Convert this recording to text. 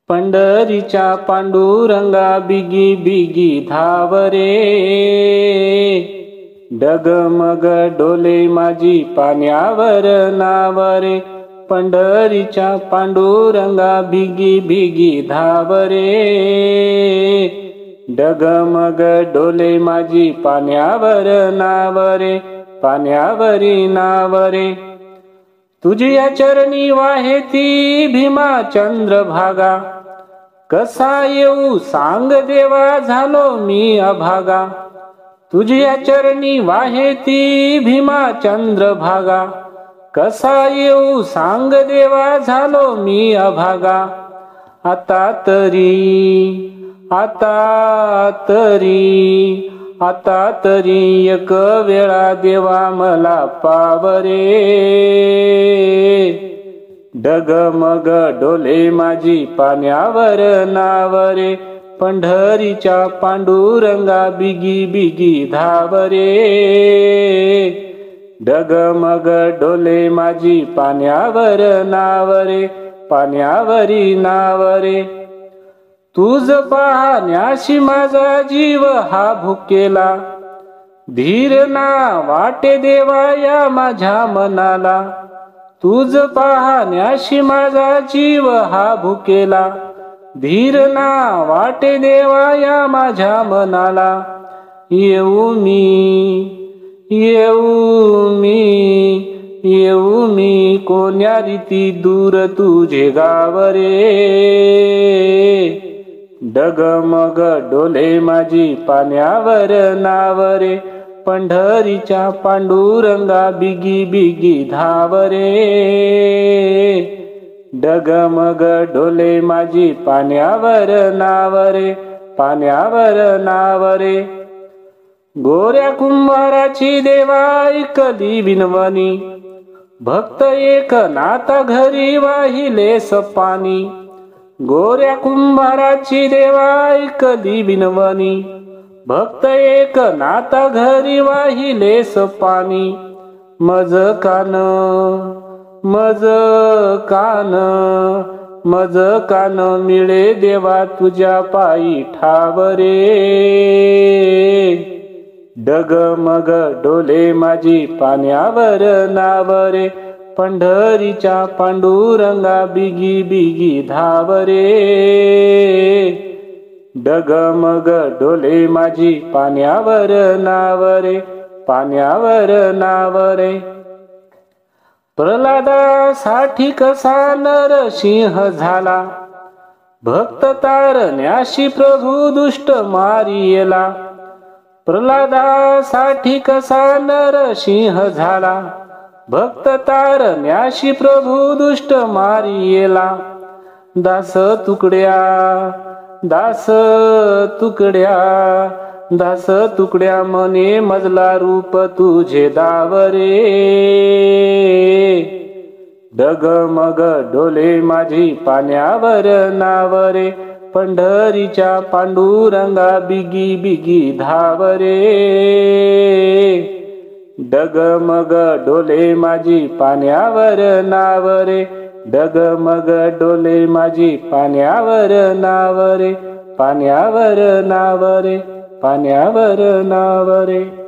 पंढरीच्या पांडुरंगा बिगी बिगी धाव रे। डगमग डोले माझी पाण्यावर नाव रे। पंढरीच्या पांडुरंगा बिगी बिगी धाव रे। डगमग डोले माझी पाण्यावर नाव रे। पाण्यावरी नाव रे। तुझ्या चरणी वाहे ती भीमा चंद्रभागा। कसा येऊ सांग देवा झालो मी अभागा। तुझ्या चरणी वाहे ती भीमा चंद्रभागा। कसा येऊ सांग देवा झालो मी अभागा। आता तरी एक वेळा देवा मला पावरे। डगमग डोले माझी पाण्यावर नाव रे। पंढरीच्या पांडुरंगा बिगी बिगी धाव रे। डगमग डोले माझी पाण्यावर नाव रे। पाण्यावरी नाव रे। तुझ पाहण्याशी माझा जीव हा भुकेला। धीर ना वाटे देवा या माझ्या मनाला। तुझ पाहण्याशी माझा जीव हा भुकेला। धीर ना वाटे देवा या माझ्या मनाला। येऊ मी कोण्या रीती दूर तुझे गाव रे। डगमग डोले माझी पाण्यावर नाव रे। पंढरीच्या पांडुरंगा बिगी बिगी धाव रे। डगमग डोले माझी पाण्यावर नाव रे। पाण्यावर नाव रे। गोऱ्या कुंभाराची देवा ऐकली विनवणी। भक्त एक नाता घरी वाहिले पाणी। गोऱ्या कुंभाराची देवा ऐकली विनवणी। भक्त एक नाता घरी वाहिले पाणी। मज कान मिळे देवा तुझ्या पायी ठाव रे। डगमग डोले माझी पाण्यावर नाव रे। पंढरीच्या पांडुरंगा बिगी बिगी धाव रे। डगमग डोले माझी पाण्यावर नाव रे। पाण्यावर नाव रे। प्रल्हादासाठी कसा नरसिंह झाला। भक्त तारण्याशी प्रभू दुष्ट मारियेला। प्रल्हादासाठी कसा नरसिंह झाला। भक्त तारण्याशी प्रभू दुष्ट मारियेला। दास तुकड्या मने मजला रूप तुझे दाव रे। डगमग डोले माझी पाण्यावर नाव रे। पंढरीच्या पांडुरंगा बिगी बिगी धाव रे। डगमग डोले माझी पाण्यावर नाव रे। डगमग डोले माझी पाण्यावर नाव रे। पाण्यावर नाव रे। पाण्यावर नाव रे।